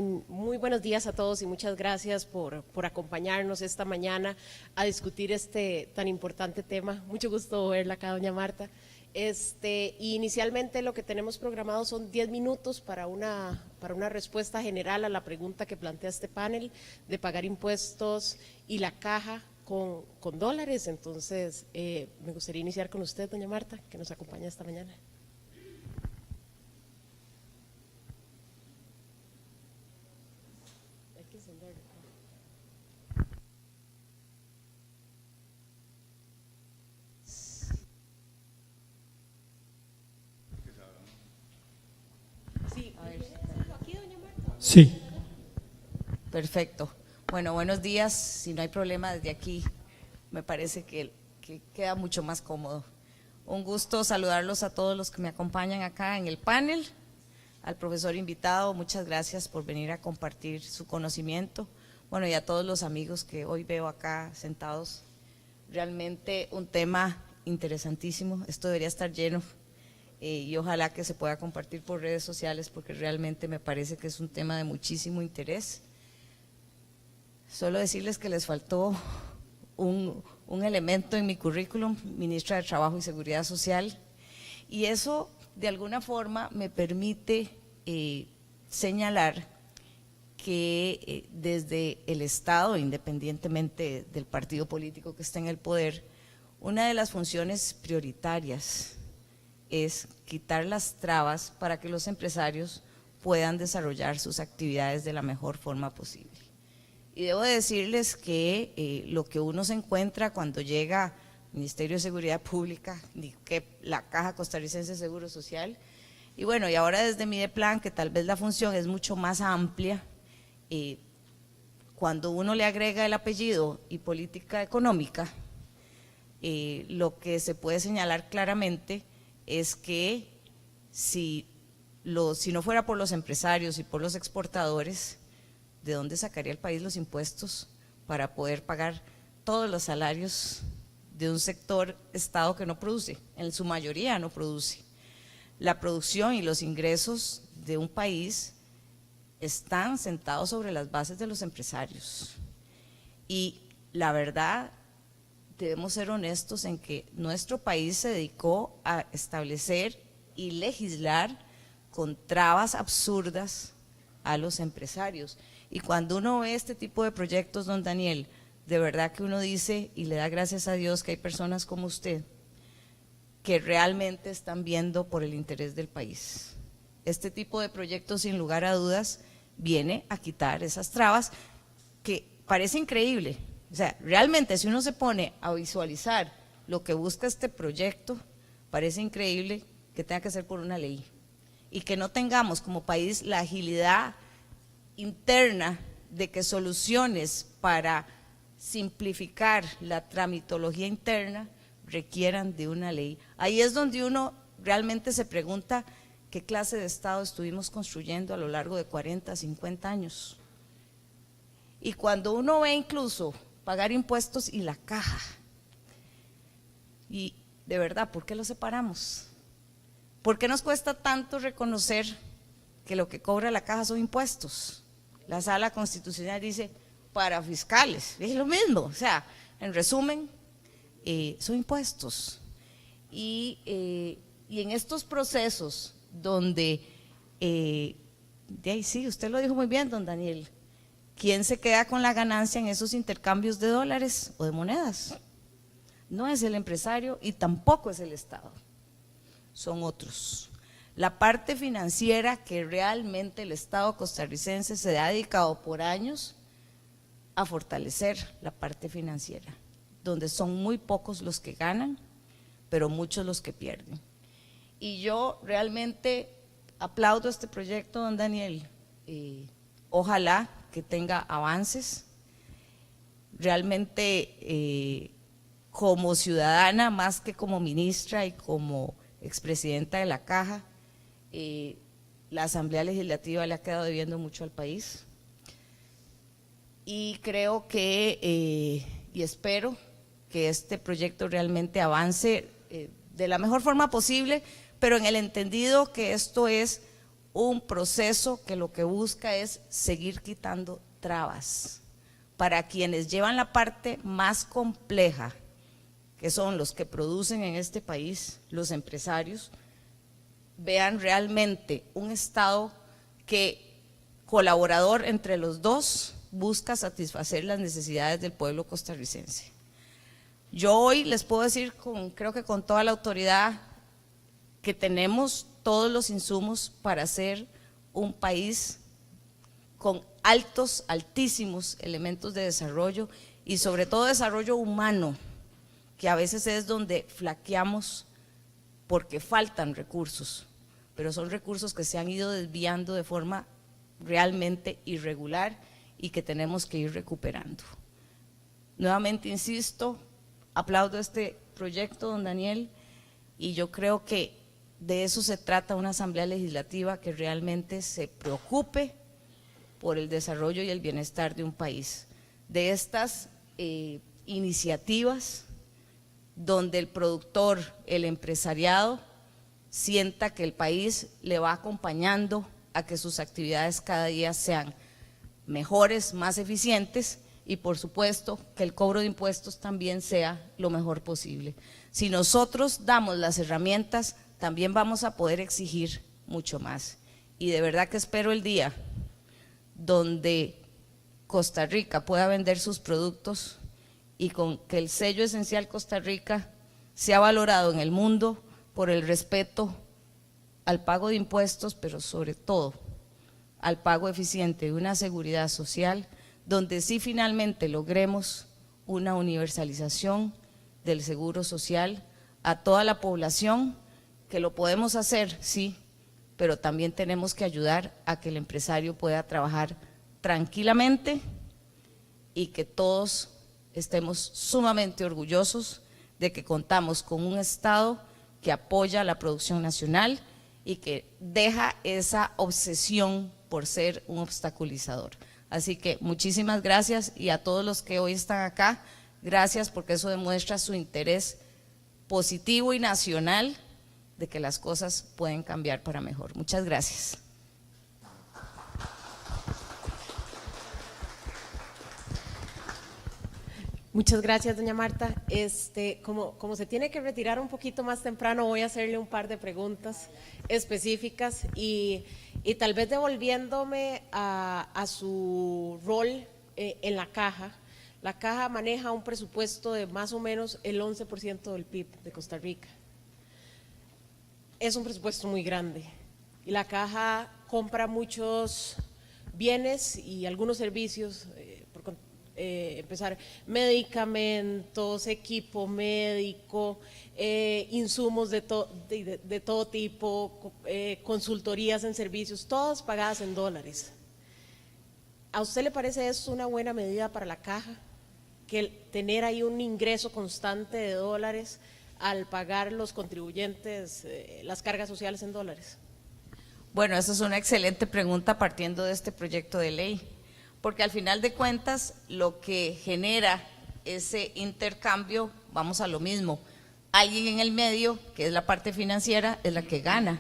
Muy buenos días a todos y muchas gracias por acompañarnos esta mañana a discutir este tan importante tema. Mucho gusto verla acá, doña Marta. Inicialmente lo que tenemos programado son 10 minutos para una respuesta general a la pregunta que plantea este panel de pagar impuestos y la caja con dólares. Entonces, me gustaría iniciar con usted, doña Marta, que nos acompaña esta mañana. Sí. Perfecto. Bueno, buenos días. Si no hay problema desde aquí, me parece que queda mucho más cómodo. Un gusto saludarlos a todos los que me acompañan acá en el panel. Al profesor invitado, muchas gracias por venir a compartir su conocimiento. Bueno, y a todos los amigos que hoy veo acá sentados. Realmente un tema interesantísimo. Esto debería estar lleno. Y ojalá que se pueda compartir por redes sociales porque realmente me parece que es un tema de muchísimo interés. Solo decirles que les faltó un elemento en mi currículum, ministra de Trabajo y Seguridad Social, y eso de alguna forma me permite señalar que desde el Estado, independientemente del partido político que esté en el poder, una de las funciones prioritarias es quitar las trabas para que los empresarios puedan desarrollar sus actividades de la mejor forma posible. Y debo decirles que lo que uno se encuentra cuando llega al Ministerio de Seguridad Pública, que la Caja Costarricense de Seguro Social, y bueno, y ahora desde Mideplan, que tal vez la función es mucho más amplia, cuando uno le agrega el apellido y política económica, lo que se puede señalar claramente es que si no fuera por los empresarios y por los exportadores, ¿de dónde sacaría el país los impuestos para poder pagar todos los salarios de un sector Estado que no produce? En su mayoría no produce. La producción y los ingresos de un país están sentados sobre las bases de los empresarios. Y la verdad, debemos ser honestos en que nuestro país se dedicó a establecer y legislar con trabas absurdas a los empresarios. Y cuando uno ve este tipo de proyectos, don Daniel, de verdad que uno dice y le da gracias a Dios que hay personas como usted que realmente están viendo por el interés del país. Este tipo de proyectos, sin lugar a dudas, viene a quitar esas trabas que parece increíble. O sea, realmente si uno se pone a visualizar lo que busca este proyecto, parece increíble que tenga que ser por una ley y que no tengamos como país la agilidad interna de que soluciones para simplificar la tramitología interna requieran de una ley. Ahí es donde uno realmente se pregunta qué clase de Estado estuvimos construyendo a lo largo de 40, 50 años. Y cuando uno ve incluso pagar impuestos y la caja, y de verdad, ¿por qué lo separamos? ¿Por qué nos cuesta tanto reconocer que lo que cobra la caja son impuestos? La Sala Constitucional dice para fiscales, es lo mismo, o sea, en resumen, son impuestos. Y en estos procesos donde, de ahí sí, usted lo dijo muy bien, don Daniel, ¿quién se queda con la ganancia en esos intercambios de dólares o de monedas? No es el empresario y tampoco es el Estado, son otros. La parte financiera que realmente el Estado costarricense se ha dedicado por años a fortalecer la parte financiera, donde son muy pocos los que ganan, pero muchos los que pierden. Y yo realmente aplaudo este proyecto, don Daniel, ojalá que tenga avances. Realmente como ciudadana, más que como ministra y como expresidenta de la Caja, la Asamblea Legislativa le ha quedado debiendo mucho al país. Y creo que, y espero que este proyecto realmente avance de la mejor forma posible, pero en el entendido que esto es un proceso que lo que busca es seguir quitando trabas para quienes llevan la parte más compleja, que son los que producen en este país, los empresarios, vean realmente un Estado que, colaborador entre los dos, busca satisfacer las necesidades del pueblo costarricense. Yo hoy les puedo decir, creo que con toda la autoridad, que tenemos todos los insumos para ser un país con altísimos elementos de desarrollo y sobre todo desarrollo humano, que a veces es donde flaqueamos porque faltan recursos, pero son recursos que se han ido desviando de forma realmente irregular y que tenemos que ir recuperando. Nuevamente insisto, aplaudo este proyecto, don Daniel, y yo creo que de eso se trata una asamblea legislativa que realmente se preocupe por el desarrollo y el bienestar de un país. De estas iniciativas donde el productor, el empresariado, sienta que el país le va acompañando a que sus actividades cada día sean mejores, más eficientes y por supuesto que el cobro de impuestos también sea lo mejor posible. Si nosotros damos las herramientas, también vamos a poder exigir mucho más. Y de verdad que espero el día donde Costa Rica pueda vender sus productos y con que el sello esencial Costa Rica sea valorado en el mundo por el respeto al pago de impuestos, pero sobre todo al pago eficiente de una seguridad social, donde sí finalmente logremos una universalización del seguro social a toda la población, que lo podemos hacer, sí, pero también tenemos que ayudar a que el empresario pueda trabajar tranquilamente y que todos estemos sumamente orgullosos de que contamos con un Estado que apoya la producción nacional y que deja esa obsesión por ser un obstaculizador. Así que muchísimas gracias, y a todos los que hoy están acá, gracias, porque eso demuestra su interés positivo y nacional de que las cosas pueden cambiar para mejor. Muchas gracias. Muchas gracias, doña Marta. Como se tiene que retirar un poquito más temprano, voy a hacerle un par de preguntas específicas y tal vez devolviéndome a su rol en la caja. La caja maneja un presupuesto de más o menos el 11% del PIB de Costa Rica. Es un presupuesto muy grande y la caja compra muchos bienes y algunos servicios, empezar medicamentos, equipo médico, insumos de todo tipo, consultorías en servicios, todas pagadas en dólares. ¿A usted le parece esto una buena medida para la caja? Que tener ahí un ingreso constante de dólares al pagar los contribuyentes las cargas sociales en dólares. Bueno, esa es una excelente pregunta partiendo de este proyecto de ley, porque al final de cuentas lo que genera ese intercambio, vamos a lo mismo, alguien en el medio, que es la parte financiera, es la que gana.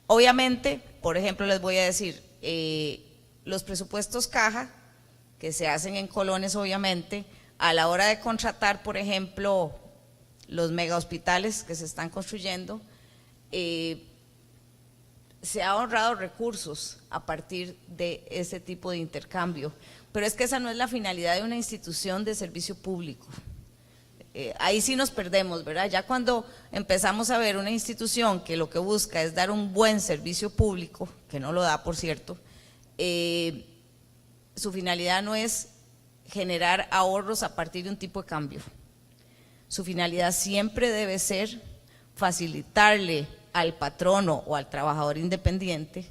Obviamente, por ejemplo, les voy a decir, los presupuestos caja, que se hacen en colones obviamente, a la hora de contratar, por ejemplo, los mega hospitales que se están construyendo, se ha ahorrado recursos a partir de ese tipo de intercambio, pero es que esa no es la finalidad de una institución de servicio público. Ahí sí nos perdemos, ¿verdad? Ya cuando empezamos a ver una institución que lo que busca es dar un buen servicio público, que no lo da por cierto, su finalidad no es generar ahorros a partir de un tipo de cambio. Su finalidad siempre debe ser facilitarle al patrono o al trabajador independiente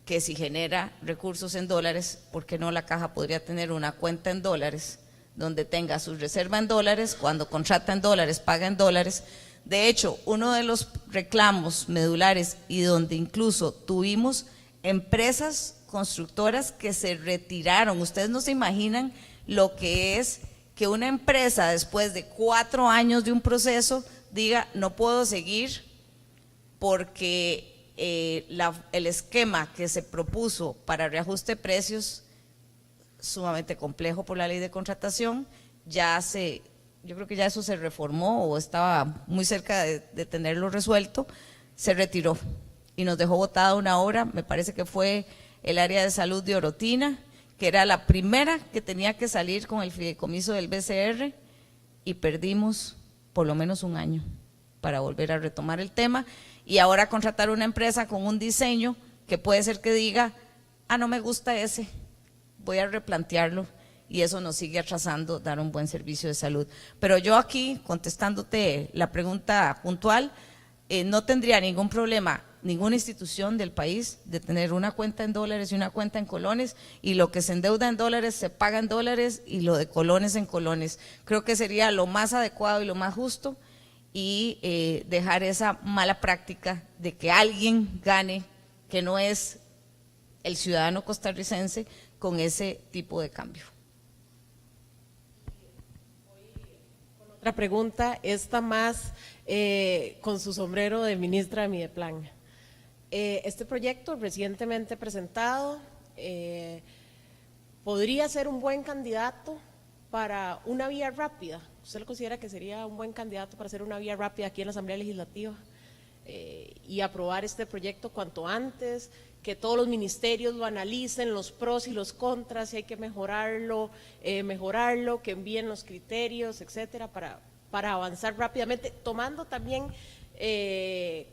que si genera recursos en dólares, ¿por qué no la caja podría tener una cuenta en dólares donde tenga su reserva en dólares, cuando contrata en dólares, paga en dólares? De hecho, uno de los reclamos medulares y donde incluso tuvimos empresas constructoras que se retiraron, ustedes no se imaginan lo que es que una empresa después de 4 años de un proceso diga no puedo seguir porque el esquema que se propuso para reajuste de precios, sumamente complejo por la ley de contratación, yo creo que ya eso se reformó o estaba muy cerca de tenerlo resuelto, se retiró y nos dejó botada una obra, me parece que fue el área de salud de Orotina, que era la primera que tenía que salir con el fideicomiso del BCR, y perdimos por lo menos un año para volver a retomar el tema y ahora contratar una empresa con un diseño que puede ser que diga, no me gusta ese, voy a replantearlo, y eso nos sigue atrasando dar un buen servicio de salud. Pero yo aquí, contestándote la pregunta puntual, no tendría ningún problema ninguna institución del país de tener una cuenta en dólares y una cuenta en colones, y lo que se endeuda en dólares se paga en dólares y lo de colones en colones. Creo que sería lo más adecuado y lo más justo, y dejar esa mala práctica de que alguien gane que no es el ciudadano costarricense con ese tipo de cambio. Otra pregunta, esta más con su sombrero de ministra de Mideplan. Este proyecto recientemente presentado podría ser un buen candidato para una vía rápida. ¿Usted lo considera que sería un buen candidato para hacer una vía rápida aquí en la Asamblea Legislativa y aprobar este proyecto cuanto antes? Que todos los ministerios lo analicen, los pros y los contras, si hay que mejorarlo, que envíen los criterios, etcétera, para avanzar rápidamente, tomando también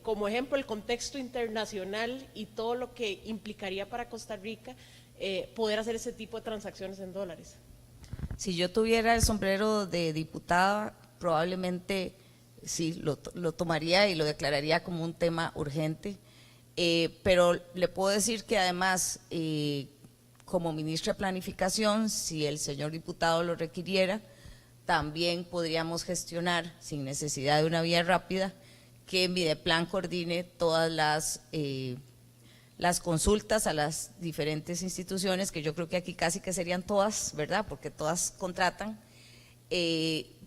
como ejemplo el contexto internacional y todo lo que implicaría para Costa Rica poder hacer ese tipo de transacciones en dólares. Si yo tuviera el sombrero de diputada, probablemente sí, lo tomaría y lo declararía como un tema urgente. Pero le puedo decir que además, como ministra de Planificación, si el señor diputado lo requiriera, también podríamos gestionar, sin necesidad de una vía rápida, que Mideplan coordine todas las consultas a las diferentes instituciones, que yo creo que aquí casi que serían todas, ¿verdad? Porque todas contratan,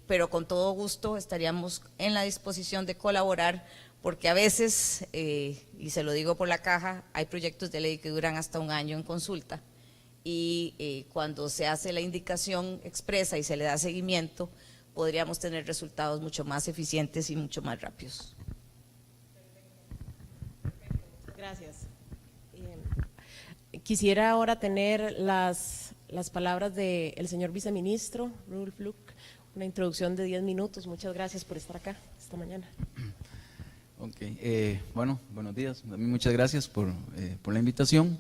pero con todo gusto estaríamos en la disposición de colaborar, porque a veces, y se lo digo por la caja, hay proyectos de ley que duran hasta un año en consulta, y cuando se hace la indicación expresa y se le da seguimiento, podríamos tener resultados mucho más eficientes y mucho más rápidos. Gracias. Quisiera ahora tener las palabras del señor viceministro, Rudolf Luc, una introducción de 10 minutos. Muchas gracias por estar acá esta mañana. Ok, bueno, buenos días. También muchas gracias por la invitación.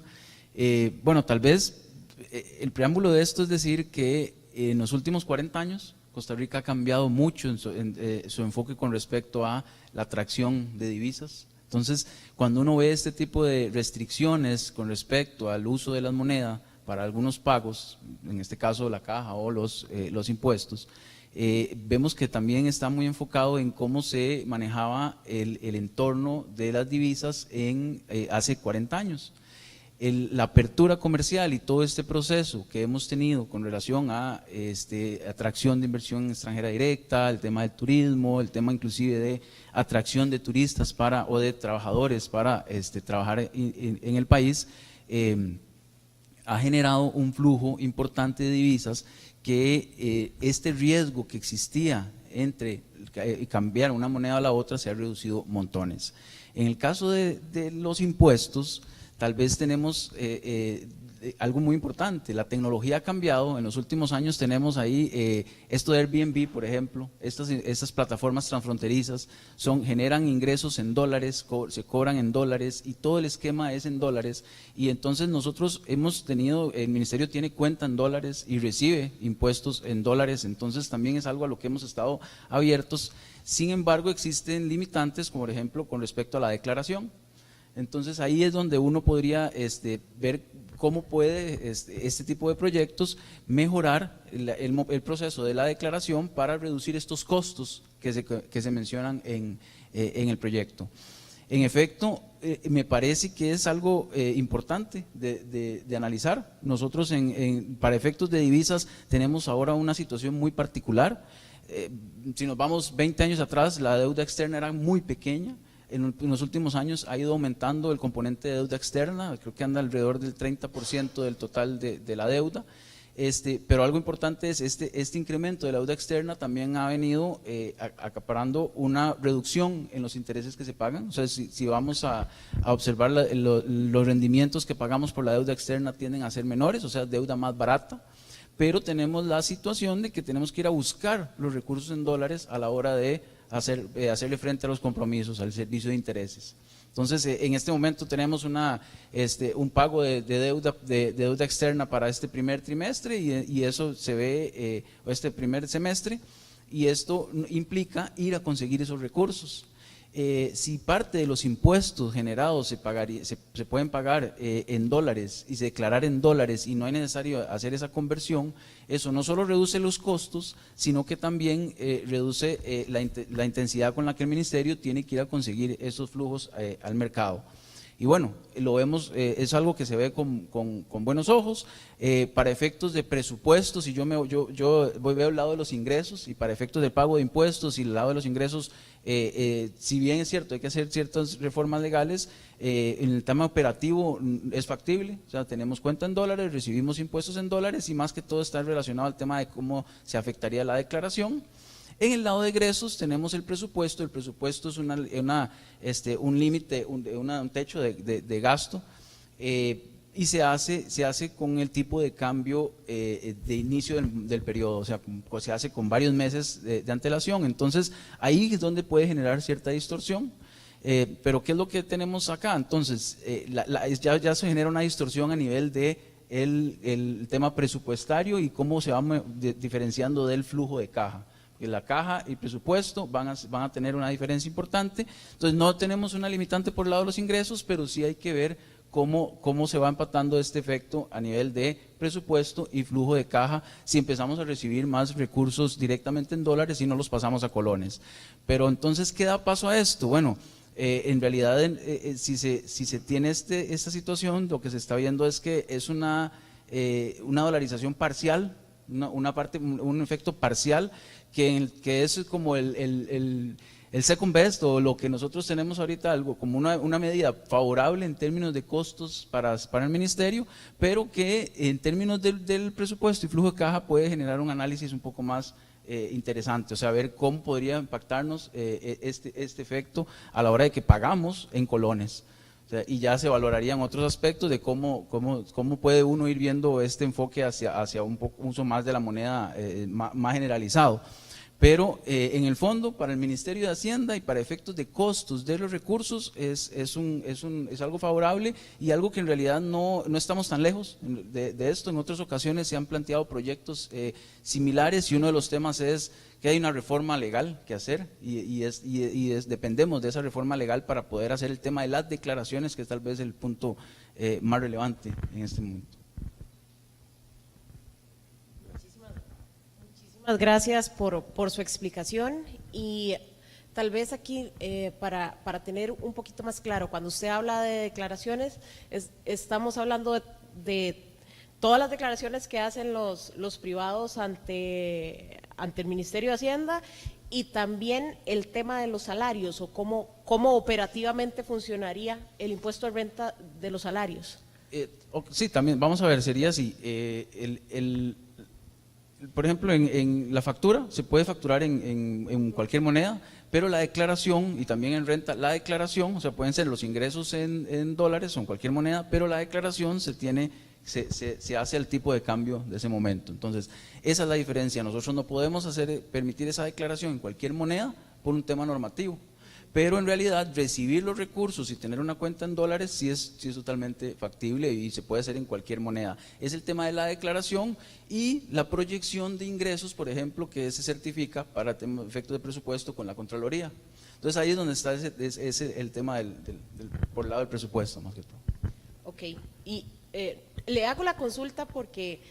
Bueno, tal vez el preámbulo de esto es decir que en los últimos 40 años Costa Rica ha cambiado mucho en su enfoque con respecto a la atracción de divisas. Entonces, cuando uno ve este tipo de restricciones con respecto al uso de la moneda para algunos pagos, en este caso la caja o los impuestos, vemos que también está muy enfocado en cómo se manejaba el entorno de las divisas hace 40 años. La apertura comercial y todo este proceso que hemos tenido con relación a atracción de inversión extranjera directa, el tema del turismo, el tema inclusive de atracción de turistas o de trabajadores para trabajar en el país, ha generado un flujo importante de divisas que este riesgo que existía entre cambiar una moneda a la otra se ha reducido montones. En el caso de los impuestos, tal vez tenemos algo muy importante, la tecnología ha cambiado, en los últimos años tenemos ahí esto de Airbnb, por ejemplo, estas plataformas transfronterizas generan ingresos en dólares, se cobran en dólares y todo el esquema es en dólares, y entonces nosotros el ministerio tiene cuenta en dólares y recibe impuestos en dólares, entonces también es algo a lo que hemos estado abiertos. Sin embargo, existen limitantes, como por ejemplo con respecto a la declaración. Entonces ahí es donde uno podría ver cómo puede este tipo de proyectos mejorar el proceso de la declaración para reducir estos costos que se mencionan en el proyecto. En efecto, me parece que es algo importante de analizar. Nosotros para efectos de divisas tenemos ahora una situación muy particular. Si nos vamos 20 años atrás, la deuda externa era muy pequeña. en los últimos años ha ido aumentando el componente de deuda externa, creo que anda alrededor del 30% del total de la deuda. Pero algo importante es este incremento de la deuda externa también ha venido acaparando una reducción en los intereses que se pagan. O sea, si vamos a observar los rendimientos que pagamos por la deuda externa tienden a ser menores, o sea, deuda más barata, pero tenemos la situación de que tenemos que ir a buscar los recursos en dólares a la hora de hacerle frente a los compromisos, al servicio de intereses. Entonces, en este momento tenemos un pago de deuda externa para este primer trimestre y eso se ve este primer semestre, y esto implica ir a conseguir esos recursos. Si parte de los impuestos generados se pueden pagar en dólares y se declarar en dólares y no es necesario hacer esa conversión, eso no solo reduce los costos, sino que también reduce la intensidad con la que el ministerio tiene que ir a conseguir esos flujos al mercado. Y bueno, lo vemos, es algo que se ve con buenos ojos. Para efectos de presupuestos, si yo veo el lado de los ingresos, y para efectos de pago de impuestos y el lado de los ingresos, si bien es cierto, hay que hacer ciertas reformas legales, en el tema operativo es factible. O sea, tenemos cuenta en dólares, recibimos impuestos en dólares y más que todo está relacionado al tema de cómo se afectaría la declaración. En el lado de egresos tenemos el presupuesto es un límite, un techo de gasto, y se hace con el tipo de cambio de inicio del periodo, o sea, se hace con varios meses de antelación. Entonces ahí es donde puede generar cierta distorsión. Pero ¿qué es lo que tenemos acá? Entonces ya se genera una distorsión a nivel de el tema presupuestario y cómo se va diferenciando del flujo de caja. La caja y presupuesto van a tener una diferencia importante. Entonces no tenemos una limitante por el lado de los ingresos, pero sí hay que ver cómo se va empatando este efecto a nivel de presupuesto y flujo de caja si empezamos a recibir más recursos directamente en dólares y no los pasamos a colones. Pero entonces, ¿qué da paso a esto? Bueno, en realidad si se tiene esta situación, lo que se está viendo es que es una dolarización parcial, un efecto parcial, que es como el second best, o lo que nosotros tenemos ahorita, algo como una medida favorable en términos de costos para el ministerio, pero que en términos del presupuesto y flujo de caja puede generar un análisis un poco más interesante, o sea, ver cómo podría impactarnos este efecto a la hora de que pagamos en colones. O sea, y ya se valorarían otros aspectos de cómo puede uno ir viendo este enfoque hacia un uso más de la moneda más generalizado. Pero en el fondo, para el Ministerio de Hacienda y para efectos de costos de los recursos es algo favorable y algo que en realidad no estamos tan lejos de esto. En otras ocasiones se han planteado proyectos similares y uno de los temas es que hay una reforma legal que hacer y dependemos de esa reforma legal para poder hacer el tema de las declaraciones, que es tal vez el punto más relevante en este momento. Muchísimas gracias por su explicación, y tal vez aquí para tener un poquito más claro, cuando usted habla de declaraciones, estamos hablando de todas las declaraciones que hacen los privados ante el Ministerio de Hacienda, y también el tema de los salarios, o cómo operativamente funcionaría el impuesto de renta de los salarios. Sí, también, vamos a ver, sería así, por ejemplo, en la factura se puede facturar en cualquier moneda, pero la declaración, y también en renta, la declaración, o sea, pueden ser los ingresos en dólares o en cualquier moneda, pero la declaración se hace el tipo de cambio de ese momento. Entonces, esa es la diferencia. Nosotros no podemos permitir esa declaración en cualquier moneda por un tema normativo. Pero en realidad recibir los recursos y tener una cuenta en dólares sí es totalmente factible y se puede hacer en cualquier moneda. Es el tema de la declaración y la proyección de ingresos, por ejemplo, que se certifica para efectos de presupuesto con la Contraloría. Entonces ahí es donde está el tema por el lado del presupuesto, más que todo. Ok, y le hago la consulta porque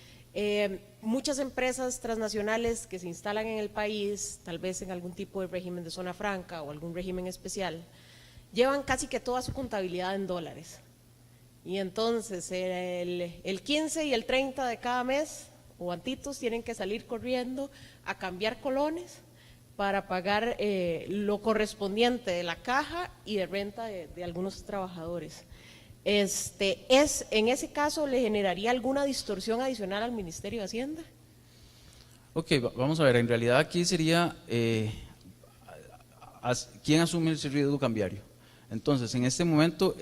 muchas empresas transnacionales que se instalan en el país, tal vez en algún tipo de régimen de zona franca o algún régimen especial, llevan casi que toda su contabilidad en dólares. Y entonces el 15 y el 30 de cada mes, o antitos, tienen que salir corriendo a cambiar colones para pagar lo correspondiente de la caja y de renta de algunos trabajadores. ¿En ese caso le generaría alguna distorsión adicional al Ministerio de Hacienda? Ok, vamos a ver, en realidad aquí sería quién asume ese riesgo cambiario. Entonces, en este momento,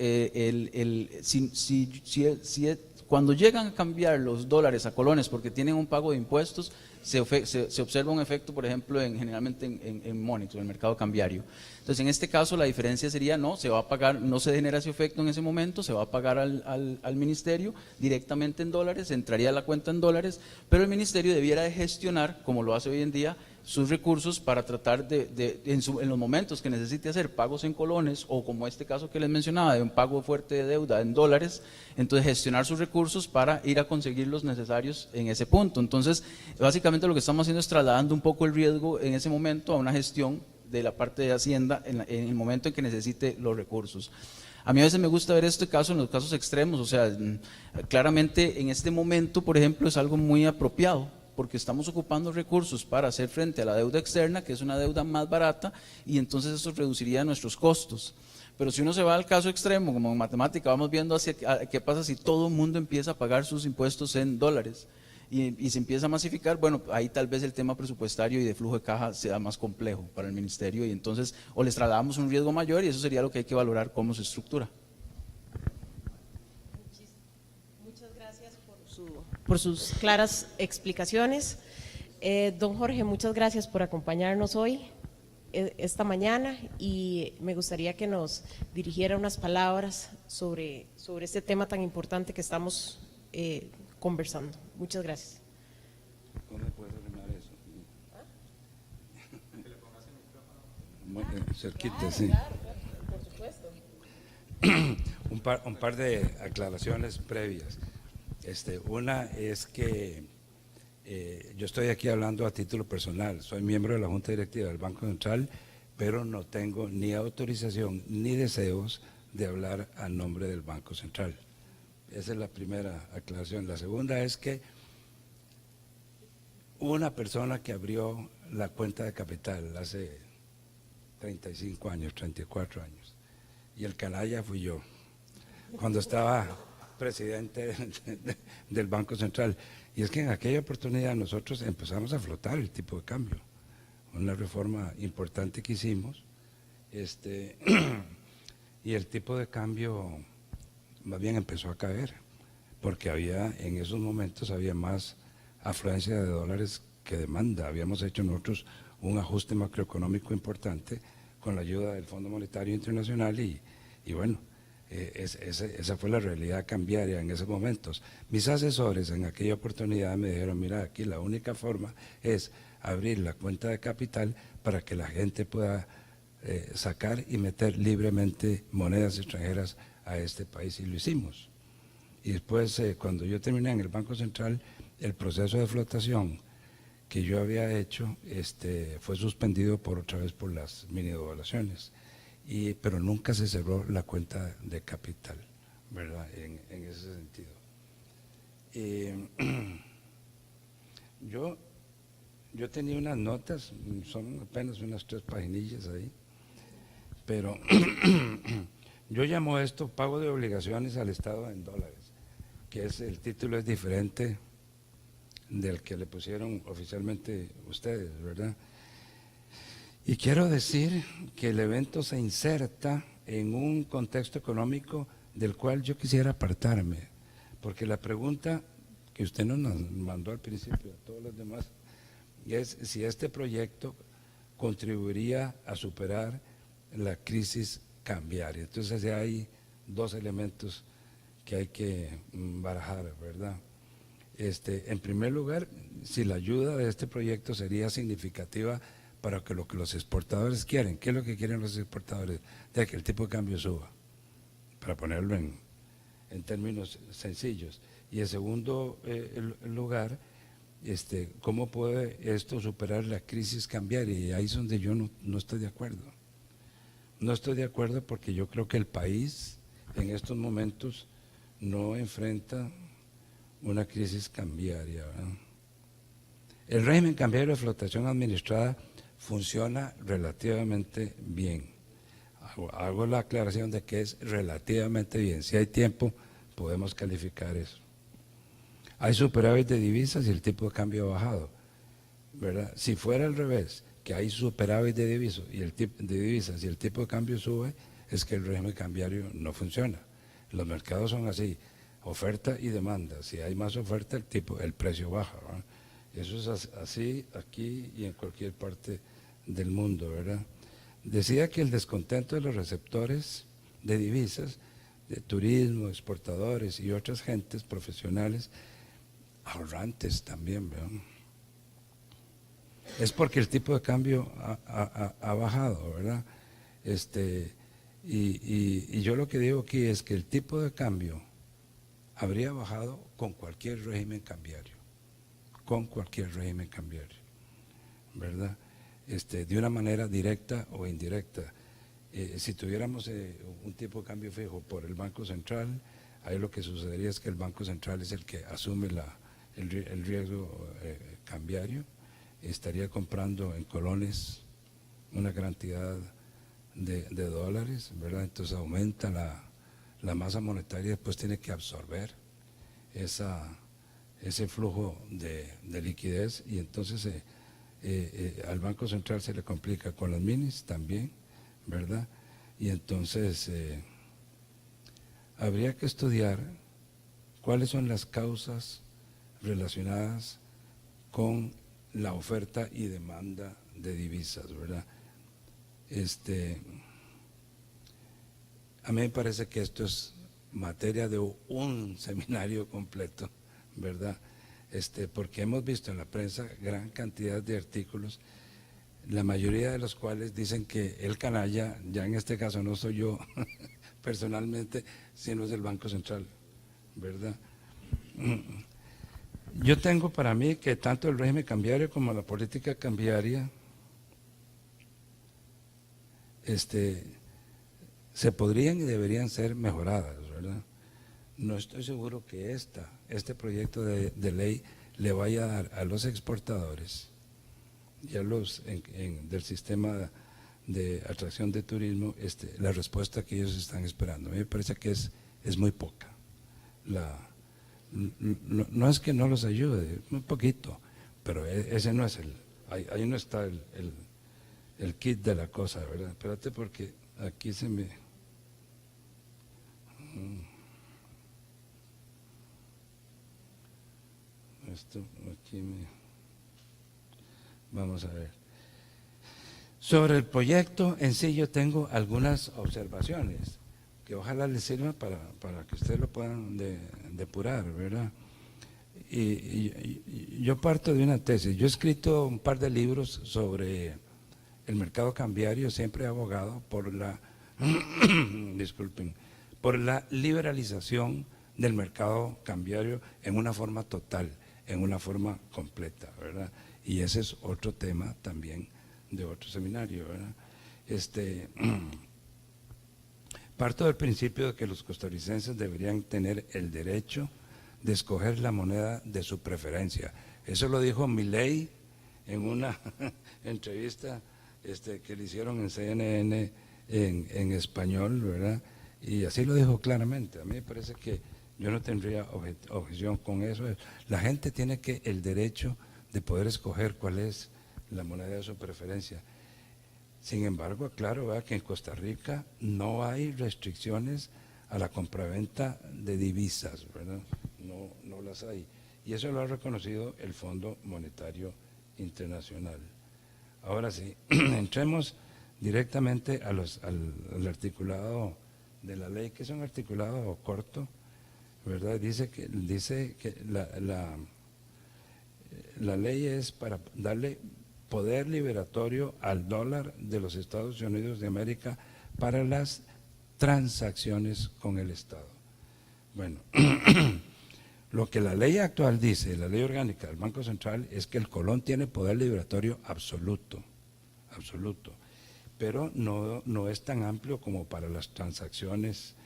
cuando llegan a cambiar los dólares a colones porque tienen un pago de impuestos, se observa un efecto, por ejemplo, generalmente en Monex, en el mercado cambiario. Entonces, en este caso, la diferencia sería, no, se va a pagar, no se genera ese efecto en ese momento, se va a pagar al ministerio directamente en dólares, entraría a la cuenta en dólares, pero el ministerio debiera de gestionar, como lo hace hoy en día, sus recursos para tratar en los momentos que necesite hacer pagos en colones, o como este caso que les mencionaba, de un pago fuerte de deuda en dólares, entonces gestionar sus recursos para ir a conseguir los necesarios en ese punto. Entonces, básicamente lo que estamos haciendo es trasladando un poco el riesgo en ese momento a una gestión de la parte de Hacienda en el momento en que necesite los recursos. A mí a veces me gusta ver este caso en los casos extremos, o sea, claramente en este momento, por ejemplo, es algo muy apropiado, porque estamos ocupando recursos para hacer frente a la deuda externa, que es una deuda más barata, y entonces eso reduciría nuestros costos. Pero si uno se va al caso extremo, como en matemática, vamos viendo qué pasa si todo el mundo empieza a pagar sus impuestos en dólares y se empieza a masificar. Bueno, ahí tal vez el tema presupuestario y de flujo de caja sea más complejo para el ministerio, y entonces o les trasladamos un riesgo mayor, y eso sería lo que hay que valorar cómo se estructura. Muchas gracias por sus claras explicaciones. Don Jorge, muchas gracias por acompañarnos hoy, esta mañana, y me gustaría que nos dirigiera unas palabras sobre este tema tan importante que estamos conversando. Muchas gracias. ¿Cómo puedes ordenar eso? Cerquita, Claro, sí. claro, por supuesto. Un par de aclaraciones previas. Una es que yo estoy aquí hablando a título personal. Soy miembro de la Junta Directiva del Banco Central, pero no tengo ni autorización ni deseos de hablar a nombre del Banco Central. Esa es la primera aclaración. La segunda es que una persona que abrió la cuenta de capital hace 35 años, 34 años, y el canalla fui yo, cuando estaba presidente del Banco Central. Y es que en aquella oportunidad nosotros empezamos a flotar el tipo de cambio, una reforma importante que hicimos, y el tipo de cambio más bien empezó a caer, porque en esos momentos había más afluencia de dólares que demanda. Habíamos hecho nosotros un ajuste macroeconómico importante con la ayuda del Fondo Monetario Internacional y bueno, esa fue la realidad cambiaria en esos momentos. Mis asesores en aquella oportunidad me dijeron, mira, aquí la única forma es abrir la cuenta de capital para que la gente pueda sacar y meter libremente monedas extranjeras a este país, y lo hicimos. Y después, cuando yo terminé en el Banco Central, el proceso de flotación que yo había hecho fue suspendido otra vez por las mini devaluaciones, pero nunca se cerró la cuenta de capital, ¿verdad? En ese sentido. Yo tenía unas notas, son apenas unas 3 paginillas ahí, pero yo llamo esto pago de obligaciones al Estado en dólares, que el título es diferente del que le pusieron oficialmente ustedes, ¿verdad? Y quiero decir que el evento se inserta en un contexto económico del cual yo quisiera apartarme, porque la pregunta que usted nos mandó al principio a todos los demás es si este proyecto contribuiría a superar la crisis cambiaria. Entonces hay 2 elementos que hay que barajar, ¿verdad? En primer lugar, si la ayuda de este proyecto sería significativa para que lo que los exportadores quieren. ¿Qué es lo que quieren los exportadores? De que el tipo de cambio suba, para ponerlo en términos sencillos. Y en segundo lugar, ¿cómo puede esto superar la crisis cambiaria? Y ahí es donde yo no estoy de acuerdo. No estoy de acuerdo porque yo creo que el país en estos momentos no enfrenta una crisis cambiaria, ¿verdad? El régimen cambiario de flotación administrada funciona relativamente bien. Hago la aclaración de que es relativamente bien. Si hay tiempo, podemos calificar eso. Hay superávit de divisas y el tipo de cambio ha bajado, ¿verdad? Si fuera al revés, que hay superávit de divisas y el tipo de cambio sube, es que el régimen cambiario no funciona. Los mercados son así, oferta y demanda. Si hay más oferta, el precio baja, ¿verdad? Eso es así aquí y en cualquier parte del mundo, ¿verdad? Decía que el descontento de los receptores de divisas, de turismo, exportadores y otras gentes profesionales, ahorrantes también, ¿verdad? Es porque el tipo de cambio ha bajado, ¿verdad? Y yo lo que digo aquí es que el tipo de cambio habría bajado con cualquier régimen cambiario, ¿verdad? De una manera directa o indirecta. Si tuviéramos un tipo de cambio fijo por el Banco Central, ahí lo que sucedería es que el Banco Central es el que asume el riesgo cambiario, estaría comprando en colones una cantidad de dólares, ¿verdad? Entonces aumenta la masa monetaria y después tiene que absorber ese flujo de liquidez, y entonces al Banco Central se le complica con las minis también, ¿verdad? Y entonces habría que estudiar cuáles son las causas relacionadas con la oferta y demanda de divisas, ¿verdad? A mí me parece que esto es materia de un seminario completo, ¿verdad? Porque hemos visto en la prensa gran cantidad de artículos, la mayoría de los cuales dicen que el canalla, ya en este caso no soy yo personalmente, sino es el Banco Central, ¿verdad? Yo tengo para mí que tanto el régimen cambiario como la política cambiaria se podrían y deberían ser mejoradas, ¿verdad? No estoy seguro que este proyecto de ley le vaya a dar a los exportadores y a los del sistema de atracción de turismo la respuesta que ellos están esperando. A mí me parece que es muy poca. No es que no los ayude, muy poquito, pero ese no es ahí no está el kit de la cosa, ¿verdad? Espérate porque aquí se me... Esto aquí Vamos a ver. Sobre el proyecto en sí yo tengo algunas observaciones que ojalá les sirva para que ustedes lo puedan depurar, ¿verdad? Y yo parto de una tesis. Yo he escrito un par de libros sobre el mercado cambiario, siempre he abogado por disculpen, por la liberalización del mercado cambiario en una forma total, en una forma completa, ¿verdad? Y ese es otro tema también de otro seminario, ¿verdad? Parto del principio de que los costarricenses deberían tener el derecho de escoger la moneda de su preferencia. Eso lo dijo Milei en una entrevista que le hicieron en CNN en español, ¿verdad? Y así lo dijo claramente. A mí me parece que yo no tendría objeción con eso. La gente tiene el derecho de poder escoger cuál es la moneda de su preferencia. Sin embargo, aclaro, ¿verdad?, que en Costa Rica no hay restricciones a la compraventa de divisas, ¿verdad? No las hay. Y eso lo ha reconocido el Fondo Monetario Internacional. Ahora sí, entremos directamente al articulado de la ley, que es un articulado corto, ¿verdad? Dice que la ley es para darle poder liberatorio al dólar de los Estados Unidos de América para las transacciones con el Estado. Bueno, lo que la ley actual dice, la ley orgánica del Banco Central, es que el Colón tiene poder liberatorio absoluto, pero no es tan amplio como para las transacciones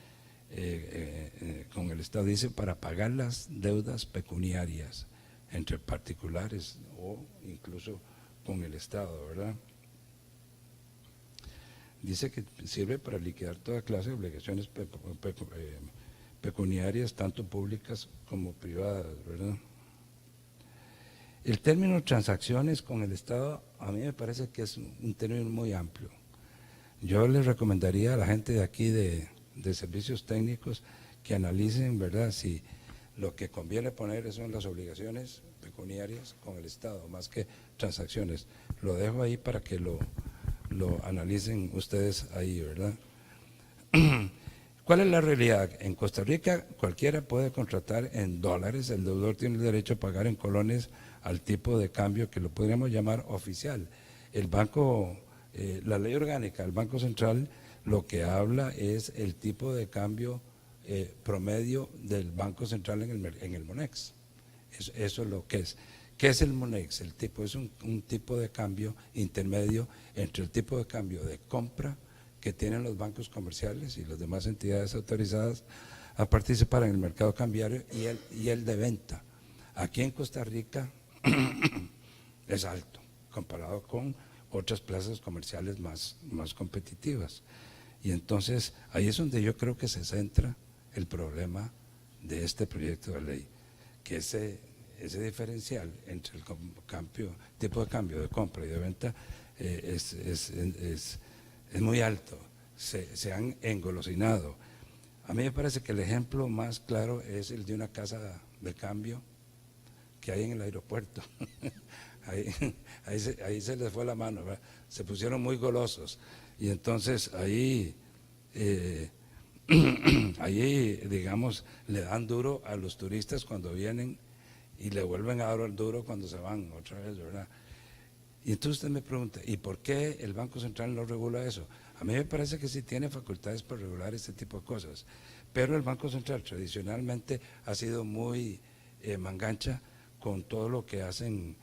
con el Estado. Dice para pagar las deudas pecuniarias entre particulares o incluso con el Estado, ¿verdad? dice que sirve para liquidar toda clase de obligaciones pecuniarias, tanto públicas como privadas, ¿verdad? El término transacciones con el Estado a mí me parece que es un término muy amplio. Yo les recomendaría a la gente de aquí de servicios técnicos que analicen, ¿verdad?, si lo que conviene poner son las obligaciones pecuniarias con el Estado, más que transacciones. Lo dejo ahí para que lo analicen ustedes ahí, ¿verdad? ¿Cuál es la realidad? En Costa Rica cualquiera puede contratar en dólares, el deudor tiene el derecho a pagar en colones al tipo de cambio que lo podríamos llamar oficial. El banco, la ley orgánica del Banco Central lo que habla es el tipo de cambio promedio del Banco Central en el MONEX. Eso es lo que es. ¿Qué es el MONEX? El tipo es un tipo de cambio intermedio entre el tipo de cambio de compra que tienen los bancos comerciales y las demás entidades autorizadas a participar en el mercado cambiario y el de venta. Aquí en Costa Rica es alto comparado con otras plazas comerciales más competitivas. Y entonces ahí es donde yo creo que se centra el problema de este proyecto de ley, que ese diferencial entre el tipo de cambio de compra y de venta es muy alto, se han engolosinado. A mí me parece que el ejemplo más claro es el de una casa de cambio que hay en el aeropuerto. ahí se les fue la mano, ¿verdad? Se pusieron muy golosos y entonces ahí digamos le dan duro a los turistas cuando vienen y le vuelven a dar el duro cuando se van otra vez, ¿verdad? Y entonces usted me pregunta, ¿y por qué el Banco Central no regula eso? A mí me parece que sí tiene facultades para regular este tipo de cosas, pero el Banco Central tradicionalmente ha sido muy mangancha con todo lo que hacen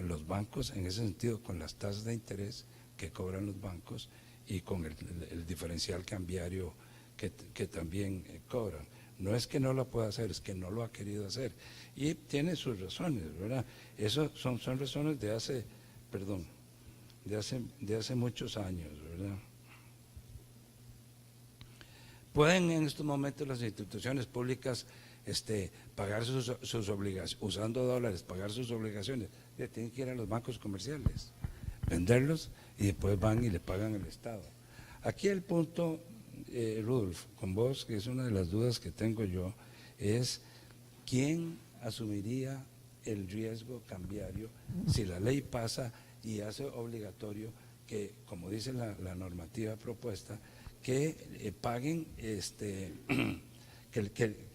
los bancos, en ese sentido, con las tasas de interés que cobran los bancos y con el diferencial cambiario que también cobran. No es que no lo pueda hacer, es que no lo ha querido hacer. Y tiene sus razones, ¿verdad? Eso son razones de hace muchos años, ¿verdad? Pueden en estos momentos las instituciones públicas pagar sus obligaciones, usando dólares, pagar sus obligaciones. Tienen que ir a los bancos comerciales, venderlos y después van y le pagan al Estado. Aquí el punto, Rudolf, con vos, que es una de las dudas que tengo yo, es quién asumiría el riesgo cambiario si la ley pasa y hace obligatorio que, como dice la normativa propuesta, que paguen,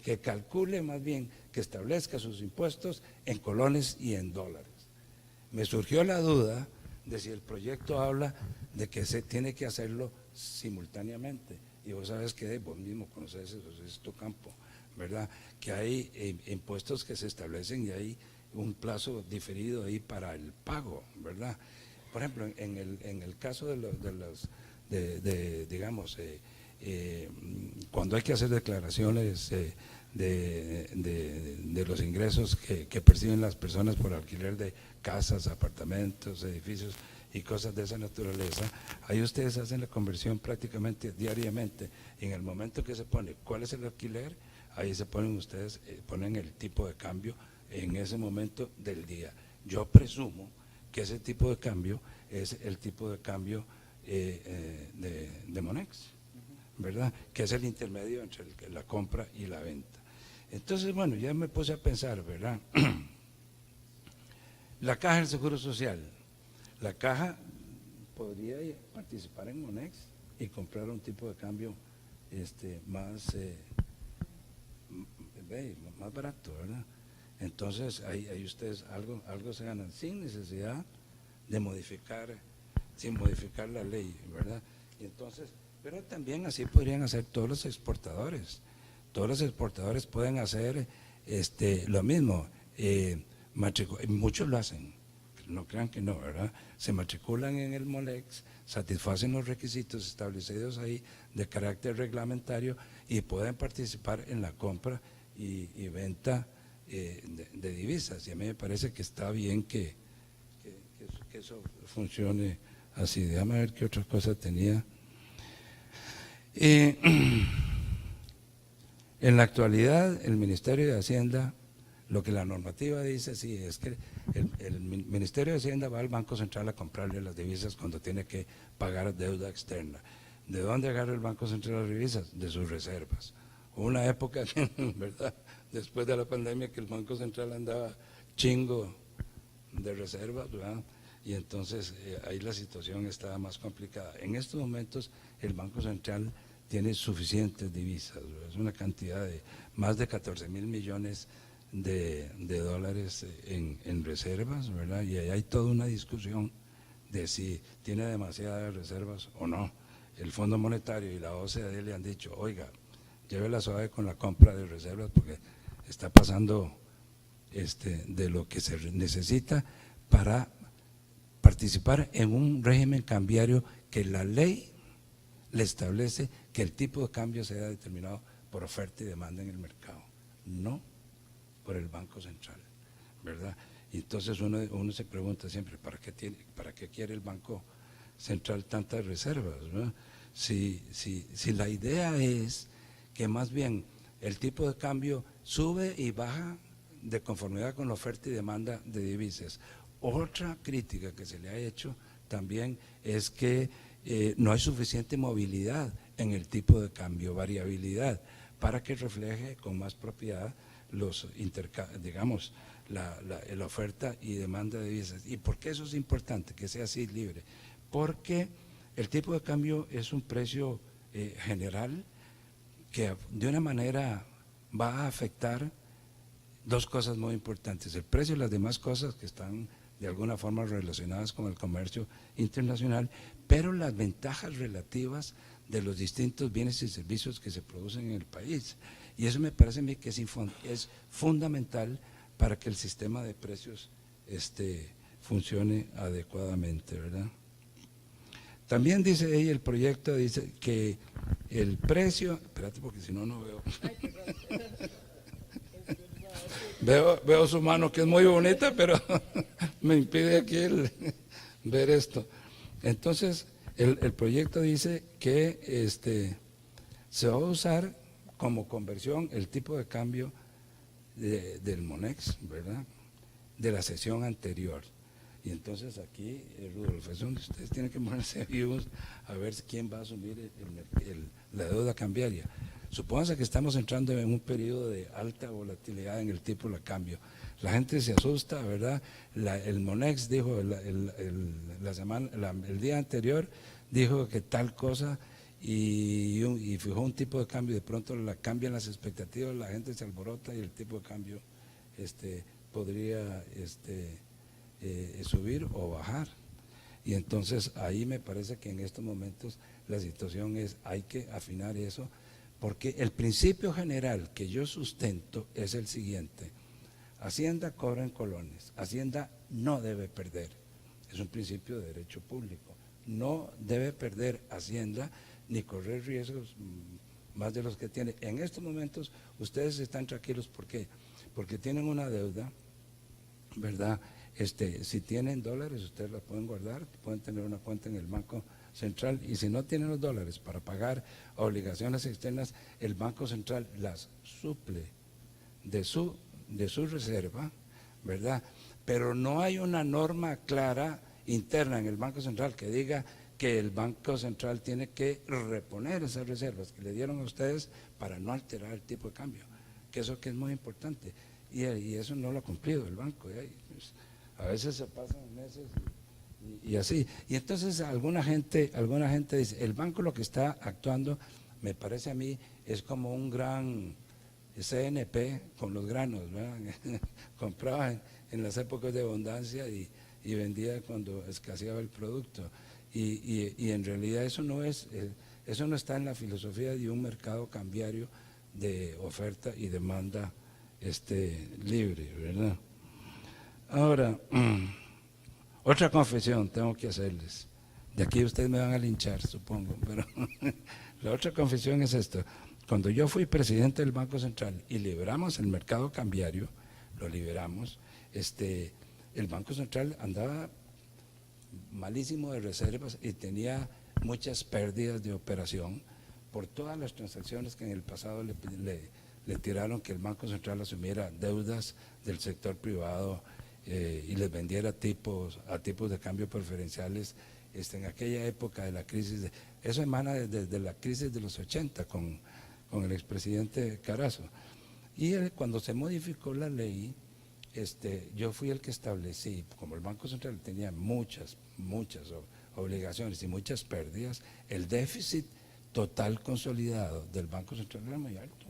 que calcule más bien, que establezca sus impuestos en colones y en dólares. Me surgió la duda de si el proyecto habla de que se tiene que hacerlo simultáneamente, y vos sabes que vos mismo conoces eso, es tu campo, ¿verdad? Que hay impuestos que se establecen y hay un plazo diferido ahí para el pago, ¿verdad? Por ejemplo, en el caso digamos, cuando hay que hacer declaraciones de los ingresos que perciben las personas por alquiler de casas, apartamentos, edificios y cosas de esa naturaleza, ahí ustedes hacen la conversión prácticamente diariamente. Y en el momento que se pone cuál es el alquiler, ahí se ponen ustedes, ponen el tipo de cambio en ese momento del día. Yo presumo que ese tipo de cambio es el tipo de cambio de Monex, ¿verdad? Que es el intermedio entre la compra y la venta. Entonces, bueno, ya me puse a pensar, ¿verdad? La Caja del Seguro Social. La Caja podría participar en Monex y comprar un tipo de cambio más barato, ¿verdad? Entonces ahí ustedes algo se ganan sin necesidad de modificar la ley, ¿verdad? Y entonces, pero también así podrían hacer todos los exportadores. Todos los exportadores pueden hacer lo mismo. Muchos lo hacen, no crean que no, ¿verdad? Se matriculan en el MOLEX, satisfacen los requisitos establecidos ahí de carácter reglamentario y pueden participar en la compra y venta de divisas. Y a mí me parece que está bien que eso funcione así. Déjame ver qué otra cosa tenía. En la actualidad, el Ministerio de Hacienda, lo que la normativa dice, sí, es que el Ministerio de Hacienda va al Banco Central a comprarle las divisas cuando tiene que pagar deuda externa. ¿De dónde agarra el Banco Central las divisas? De sus reservas. Hubo una época, ¿verdad?, después de la pandemia, que el Banco Central andaba chingo de reservas, ¿verdad? Y entonces ahí la situación estaba más complicada. En estos momentos el Banco Central tiene suficientes divisas, ¿verdad? Es una cantidad de más de 14,000 millones de dólares en reservas, ¿verdad? Y ahí hay toda una discusión de si tiene demasiadas reservas o no. El Fondo Monetario y la OCDE le han dicho, oiga, llévela suave con la compra de reservas porque está pasando de lo que se necesita para participar en un régimen cambiario que la ley le establece que el tipo de cambio sea determinado por oferta y demanda en el mercado, no por el Banco Central, ¿verdad? Y entonces uno se pregunta siempre, ¿para qué quiere el Banco Central tantas reservas, ¿verdad? Si la idea es que más bien el tipo de cambio sube y baja de conformidad con la oferta y demanda de divisas. Otra crítica que se le ha hecho también es que no hay suficiente movilidad en el tipo de cambio, variabilidad, para que refleje con más propiedad los digamos, la oferta y demanda de divisas. ¿Y por qué eso es importante, que sea así libre? Porque el tipo de cambio es un precio general que de una manera va a afectar dos cosas muy importantes: el precio y las demás cosas que están de alguna forma relacionadas con el comercio internacional, pero las ventajas relativas de los distintos bienes y servicios que se producen en el país. Y eso me parece a mí que es fundamental para que el sistema de precios funcione adecuadamente, ¿verdad? También dice ahí el proyecto, dice que el precio, espérate porque si no, no veo. Veo su mano que es muy bonita, pero me impide aquí ver esto. Entonces, el proyecto dice que se va a usar como conversión el tipo de cambio del Monex, ¿verdad?, de la sesión anterior. Y entonces aquí, Rudolf, es donde ustedes tienen que ponerse vivos a ver quién va a asumir la deuda cambiaria. Supónganse que estamos entrando en un periodo de alta volatilidad en el tipo de cambio. La gente se asusta, ¿verdad? El Monex dijo el día anterior, dijo que tal cosa y fijó un tipo de cambio. De pronto cambian las expectativas, la gente se alborota y el tipo de cambio podría subir o bajar. Y entonces ahí me parece que en estos momentos la situación hay que afinar eso, porque el principio general que yo sustento es el siguiente: Hacienda cobra en colones, Hacienda no debe perder, es un principio de derecho público, no debe perder Hacienda ni correr riesgos más de los que tiene. En estos momentos ustedes están tranquilos, ¿por qué? Porque tienen una deuda, ¿verdad? Si tienen dólares, ustedes las pueden guardar, pueden tener una cuenta en el Banco Central, y si no tienen los dólares para pagar obligaciones externas, el Banco Central las suple de su reserva, ¿verdad? Pero no hay una norma clara interna en el Banco Central que diga que el Banco Central tiene que reponer esas reservas que le dieron a ustedes para no alterar el tipo de cambio, que eso que es muy importante, y eso no lo ha cumplido el banco, a veces se pasan meses y así. Y entonces alguna gente dice, el banco lo que está actuando, me parece a mí, es como un gran CNP con los granos, ¿verdad? Compraba en las épocas de abundancia y vendía cuando escaseaba el producto. Y en realidad eso no está en la filosofía de un mercado cambiario de oferta y demanda libre, ¿verdad? Ahora, otra confesión tengo que hacerles. De aquí ustedes me van a linchar, supongo, pero la otra confesión es esto: cuando yo fui presidente del Banco Central y liberamos el mercado cambiario, lo liberamos, el Banco Central andaba malísimo de reservas y tenía muchas pérdidas de operación por todas las transacciones que en el pasado le tiraron que el Banco Central asumiera deudas del sector privado y les vendiera a tipos de cambio preferenciales en aquella época de la crisis. Eso emana desde la crisis de los 80 con el expresidente Carazo. Y cuando se modificó la ley, yo fui el que establecí, como el Banco Central tenía muchas obligaciones y muchas pérdidas, el déficit total consolidado del Banco Central era muy alto,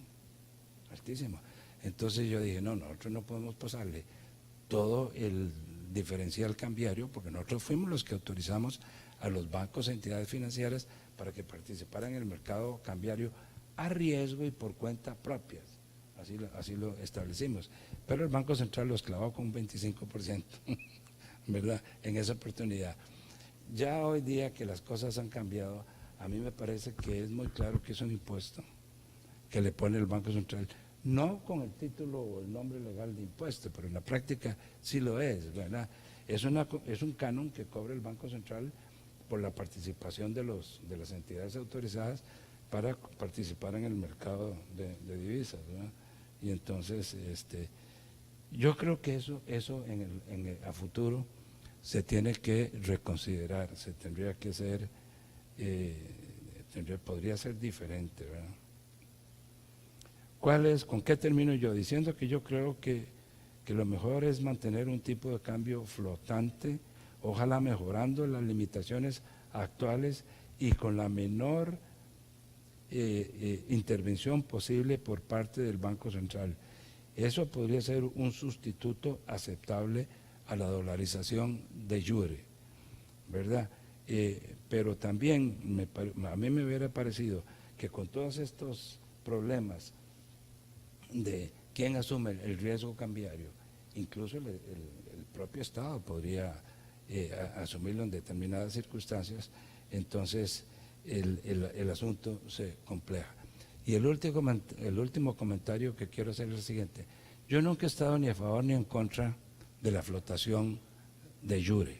altísimo. Entonces yo dije, no, nosotros no podemos pasarle todo el diferencial cambiario, porque nosotros fuimos los que autorizamos a los bancos e entidades financieras para que participaran en el mercado cambiario a riesgo y por cuenta propia. Así lo establecimos. Pero el Banco Central lo esclavó con un 25%, ¿verdad? En esa oportunidad. Ya hoy día que las cosas han cambiado, a mí me parece que es muy claro que es un impuesto que le pone el Banco Central, no con el título o el nombre legal de impuesto, pero en la práctica sí lo es, ¿verdad? Es un canon que cobra el Banco Central por la participación de las entidades autorizadas para participar en el mercado de divisas, ¿verdad? Y entonces, yo creo que eso a futuro se tiene que reconsiderar, se tendría que ser, podría ser diferente, ¿verdad? ¿Con qué termino yo? Diciendo que yo creo que lo mejor es mantener un tipo de cambio flotante, ojalá mejorando las limitaciones actuales y con la menor intervención posible por parte del Banco Central. Eso podría ser un sustituto aceptable a la dolarización de jure, ¿verdad? Pero también a mí me hubiera parecido que con todos estos problemas de quién asume el riesgo cambiario, incluso el propio Estado podría asumirlo en determinadas circunstancias, entonces el asunto se compleja. Y el último comentario que quiero hacer es el siguiente: yo nunca he estado ni a favor ni en contra de la flotación de jure.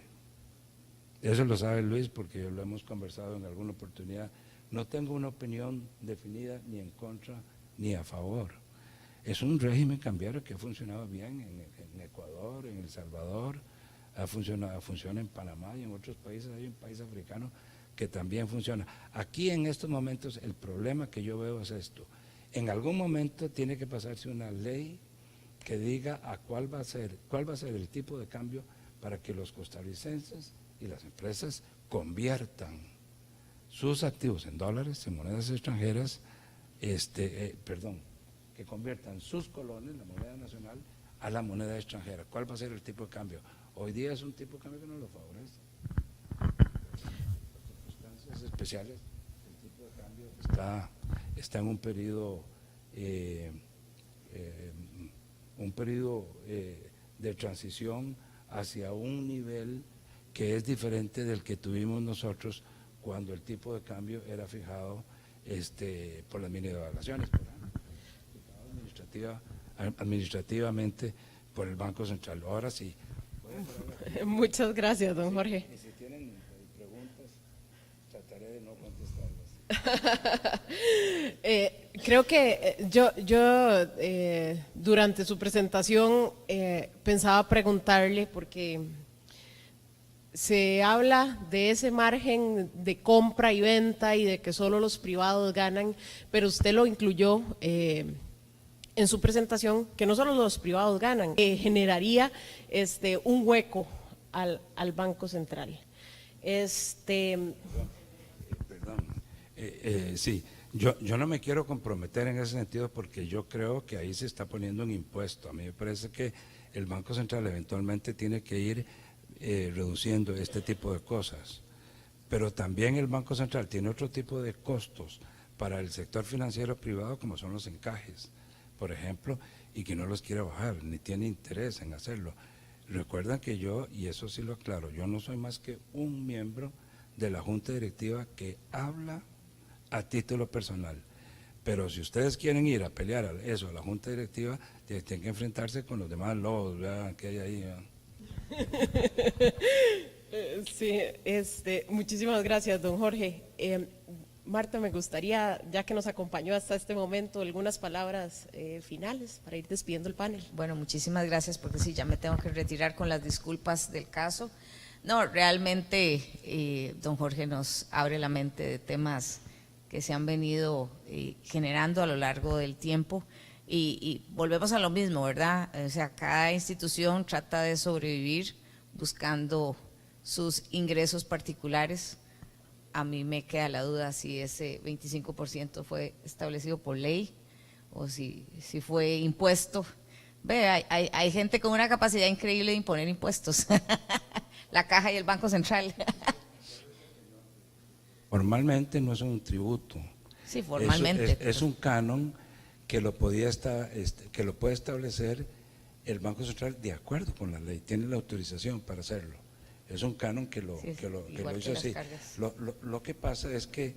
Eso lo sabe Luis porque lo hemos conversado en alguna oportunidad. No tengo una opinión definida ni en contra ni a favor. Es un régimen cambiario que ha funcionado bien en Ecuador, en El Salvador, funciona en Panamá y en otros países. Hay un país africano que también funciona. Aquí en estos momentos el problema que yo veo es esto: en algún momento tiene que pasarse una ley que diga cuál va a ser el tipo de cambio para que los costarricenses y las empresas conviertan sus activos en dólares, en monedas extranjeras, que conviertan sus colones, la moneda nacional, a la moneda extranjera. ¿Cuál va a ser el tipo de cambio? Hoy día es un tipo de cambio que no lo favorece. Por circunstancias especiales, el tipo de cambio está en un periodo de transición hacia un nivel que es diferente del que tuvimos nosotros cuando el tipo de cambio era fijado por las mini devaluaciones, administrativamente por el Banco Central. Ahora sí. Muchas gracias, don Jorge. Y si tienen preguntas, trataré de no contestarlas. Creo que yo durante su presentación pensaba preguntarle, porque se habla de ese margen de compra y venta y de que solo los privados ganan, pero usted lo incluyó en su presentación, que no solo los privados ganan, generaría un hueco al Banco Central. Perdón, sí, yo no me quiero comprometer en ese sentido porque yo creo que ahí se está poniendo un impuesto. A mí me parece que el Banco Central eventualmente tiene que ir reduciendo este tipo de cosas, pero también el Banco Central tiene otro tipo de costos para el sector financiero privado, como son los encajes, por ejemplo, y que no los quiere bajar, ni tiene interés en hacerlo. Recuerdan que yo, y eso sí lo aclaro, yo no soy más que un miembro de la Junta Directiva que habla a título personal. Pero si ustedes quieren ir a pelear a la Junta Directiva, tienen que enfrentarse con los demás lobos, ¿verdad?, que hay ahí, ¿verdad? Sí, muchísimas gracias, don Jorge. Marta, me gustaría, ya que nos acompañó hasta este momento, algunas palabras finales para ir despidiendo el panel. Bueno, muchísimas gracias, porque sí, ya me tengo que retirar con las disculpas del caso. No, realmente don Jorge nos abre la mente de temas que se han venido generando a lo largo del tiempo y volvemos a lo mismo, ¿verdad? O sea, cada institución trata de sobrevivir buscando sus ingresos particulares. A mí me queda la duda si ese 25% fue establecido por ley o si fue impuesto. Ve, hay gente con una capacidad increíble de imponer impuestos. La Caja y el Banco Central. Formalmente no es un tributo. Sí, formalmente. Es un canon que lo puede establecer el Banco Central de acuerdo con la ley, tiene la autorización para hacerlo. Es un canon que lo hizo así. Lo que pasa es que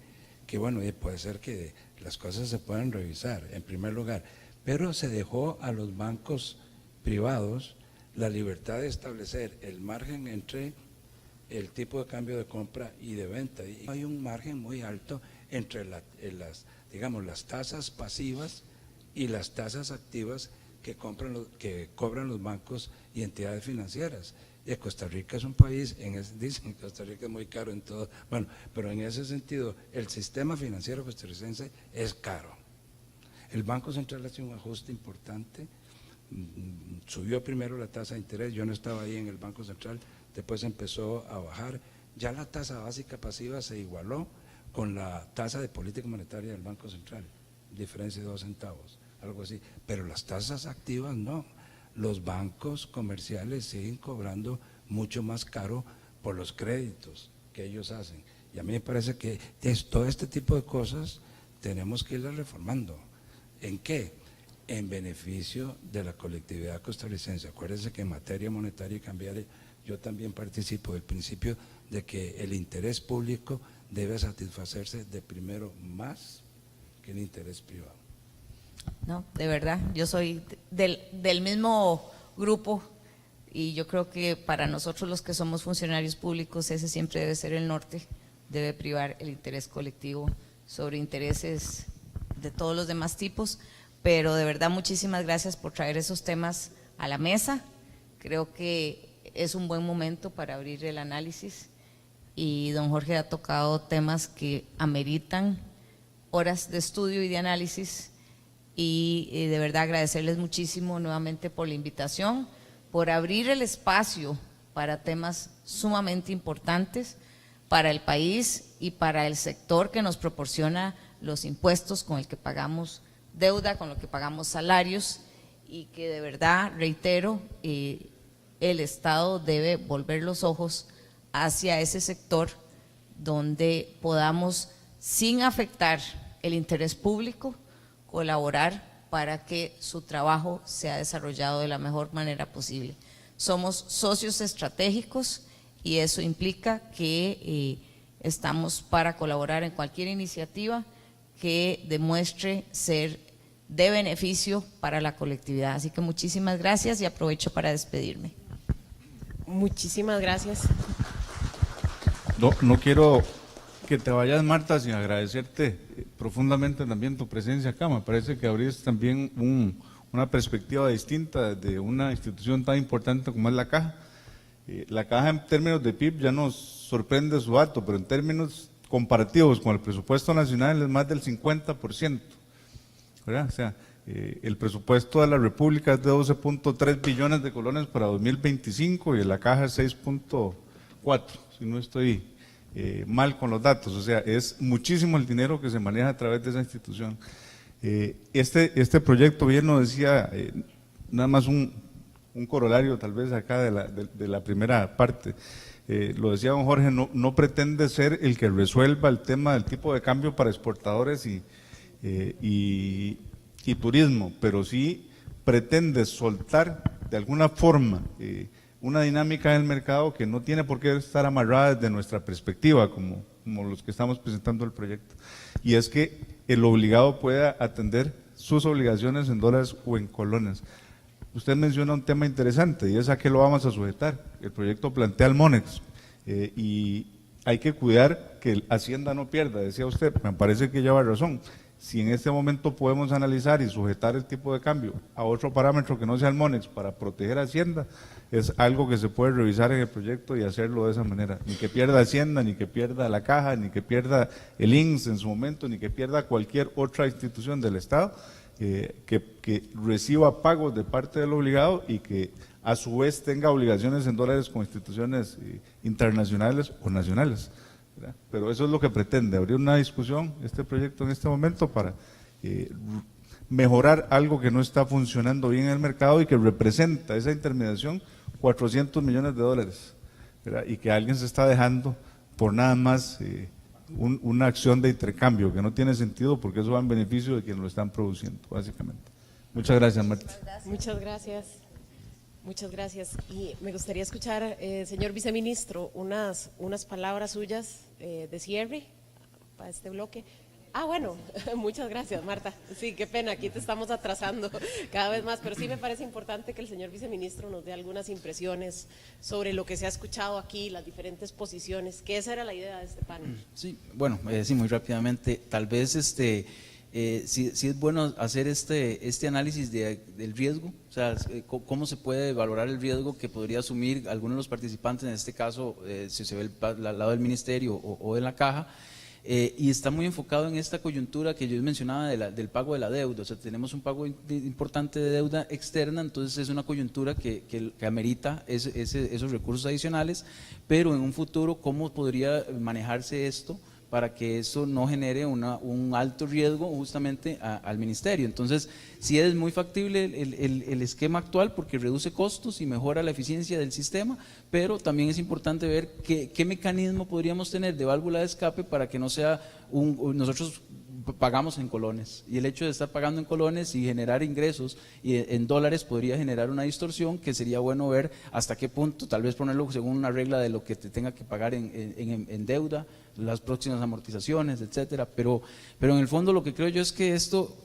bueno, puede ser que las cosas se puedan revisar en primer lugar, pero se dejó a los bancos privados la libertad de establecer el margen entre el tipo de cambio de compra y de venta. Y hay un margen muy alto entre las tasas pasivas y las tasas activas que cobran los bancos y entidades financieras. Y Costa Rica es un país, dicen que Costa Rica es muy caro en todo, bueno, pero en ese sentido el sistema financiero costarricense es caro. El Banco Central hace un ajuste importante, subió primero la tasa de interés, yo no estaba ahí en el Banco Central, después empezó a bajar, ya la tasa básica pasiva se igualó con la tasa de política monetaria del Banco Central, diferencia de 2 centavos, algo así, pero las tasas activas no. Los bancos comerciales siguen cobrando mucho más caro por los créditos que ellos hacen. Y a mí me parece que todo este tipo de cosas tenemos que irlas reformando. ¿En qué? En beneficio de la colectividad costarricense. Acuérdense que en materia monetaria y cambiaria yo también participo del principio de que el interés público debe satisfacerse de primero más que el interés privado. No, de verdad, yo soy del mismo grupo y yo creo que para nosotros los que somos funcionarios públicos ese siempre debe ser el norte, debe privar el interés colectivo sobre intereses de todos los demás tipos, pero de verdad muchísimas gracias por traer esos temas a la mesa. Creo que es un buen momento para abrir el análisis y don Jorge ha tocado temas que ameritan horas de estudio y de análisis. Y de verdad agradecerles muchísimo nuevamente por la invitación, por abrir el espacio para temas sumamente importantes para el país y para el sector que nos proporciona los impuestos con el que pagamos deuda, con lo que pagamos salarios y que de verdad, reitero, el Estado debe volver los ojos hacia ese sector donde podamos, sin afectar el interés público, colaborar para que su trabajo sea desarrollado de la mejor manera posible. Somos socios estratégicos y eso implica que estamos para colaborar en cualquier iniciativa que demuestre ser de beneficio para la colectividad. Así que muchísimas gracias y aprovecho para despedirme. Muchísimas gracias. No quiero que te vayas, Marta, sin agradecerte profundamente también tu presencia acá. Me parece que abrís también una perspectiva distinta de una institución tan importante como es la Caja. La Caja en términos de PIB ya nos sorprende su dato, pero en términos comparativos con el presupuesto nacional es más del 50%, ¿verdad? O sea, el presupuesto de la República es de 12.3 billones de colones para 2025 y la Caja es 6.4, si no estoy mal con los datos. O sea, es muchísimo el dinero que se maneja a través de esa institución. Este proyecto, bien nos decía, nada más un corolario tal vez acá de la primera parte, lo decía don Jorge, no pretende ser el que resuelva el tema del tipo de cambio para exportadores y turismo, pero sí pretende soltar de alguna forma una dinámica del mercado que no tiene por qué estar amarrada desde nuestra perspectiva, como los que estamos presentando el proyecto, y es que el obligado pueda atender sus obligaciones en dólares o en colones. Usted menciona un tema interesante y es a qué lo vamos a sujetar. El proyecto plantea el MONEX. y hay que cuidar que Hacienda no pierda, decía usted, me parece que lleva razón. Si en este momento podemos analizar y sujetar el tipo de cambio a otro parámetro que no sea el MONEX para proteger a Hacienda, es algo que se puede revisar en el proyecto y hacerlo de esa manera. Ni que pierda Hacienda, ni que pierda la Caja, ni que pierda el INSS en su momento, ni que pierda cualquier otra institución del Estado que reciba pagos de parte del obligado y que a su vez tenga obligaciones en dólares con instituciones internacionales o nacionales, ¿verdad? Pero eso es lo que pretende, abrir una discusión, este proyecto en este momento, para mejorar algo que no está funcionando bien en el mercado y que representa esa intermediación 400 millones de dólares, ¿verdad? Y que alguien se está dejando por nada más una acción de intercambio que no tiene sentido, porque eso va en beneficio de quienes lo están produciendo, básicamente. Muchas gracias, Marta. Muchas gracias. Muchas gracias. Y me gustaría escuchar, señor viceministro, unas palabras suyas de cierre para este bloque. Ah, bueno, muchas gracias, Marta. Sí, qué pena, aquí te estamos atrasando cada vez más, pero sí me parece importante que el señor viceministro nos dé algunas impresiones sobre lo que se ha escuchado aquí, las diferentes posiciones, que esa era la idea de este panel. Sí, bueno, sí, muy rápidamente, tal vez sí es bueno hacer este análisis del riesgo, o sea, cómo se puede valorar el riesgo que podría asumir algunos de los participantes, en este caso, si se ve al lado del ministerio o de la Caja. Y está muy enfocado en esta coyuntura que yo mencionaba del pago de la deuda, o sea, tenemos un pago importante de deuda externa, entonces es una coyuntura que amerita esos recursos adicionales, pero en un futuro, ¿cómo podría manejarse esto para que eso no genere un alto riesgo justamente al ministerio? Entonces, sí es muy factible el esquema actual porque reduce costos y mejora la eficiencia del sistema, pero también es importante ver qué mecanismo podríamos tener de válvula de escape para que no sea nosotros pagamos en colones, y el hecho de estar pagando en colones y generar ingresos en dólares podría generar una distorsión que sería bueno ver hasta qué punto, tal vez ponerlo según una regla de lo que te tenga que pagar en deuda, las próximas amortizaciones, etcétera, pero en el fondo lo que creo yo es que esto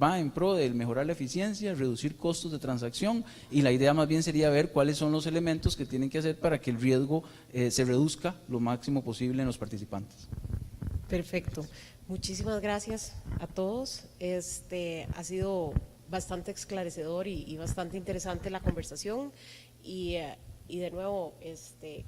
va en pro de mejorar la eficiencia, reducir costos de transacción, y la idea más bien sería ver cuáles son los elementos que tienen que hacer para que el riesgo se reduzca lo máximo posible en los participantes. Perfecto. Muchísimas gracias a todos. Ha sido bastante esclarecedor y bastante interesante la conversación, y de nuevo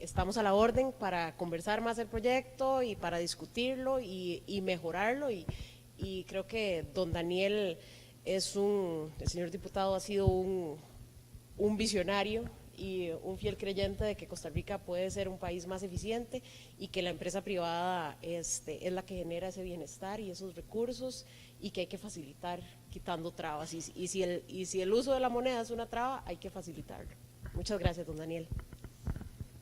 estamos a la orden para conversar más el proyecto y para discutirlo y mejorarlo, y creo que don Daniel el señor diputado ha sido un visionario y un fiel creyente de que Costa Rica puede ser un país más eficiente y que la empresa privada es la que genera ese bienestar y esos recursos, y que hay que facilitar quitando trabas, y si el uso de la moneda es una traba, hay que facilitarlo. Muchas gracias, don Daniel.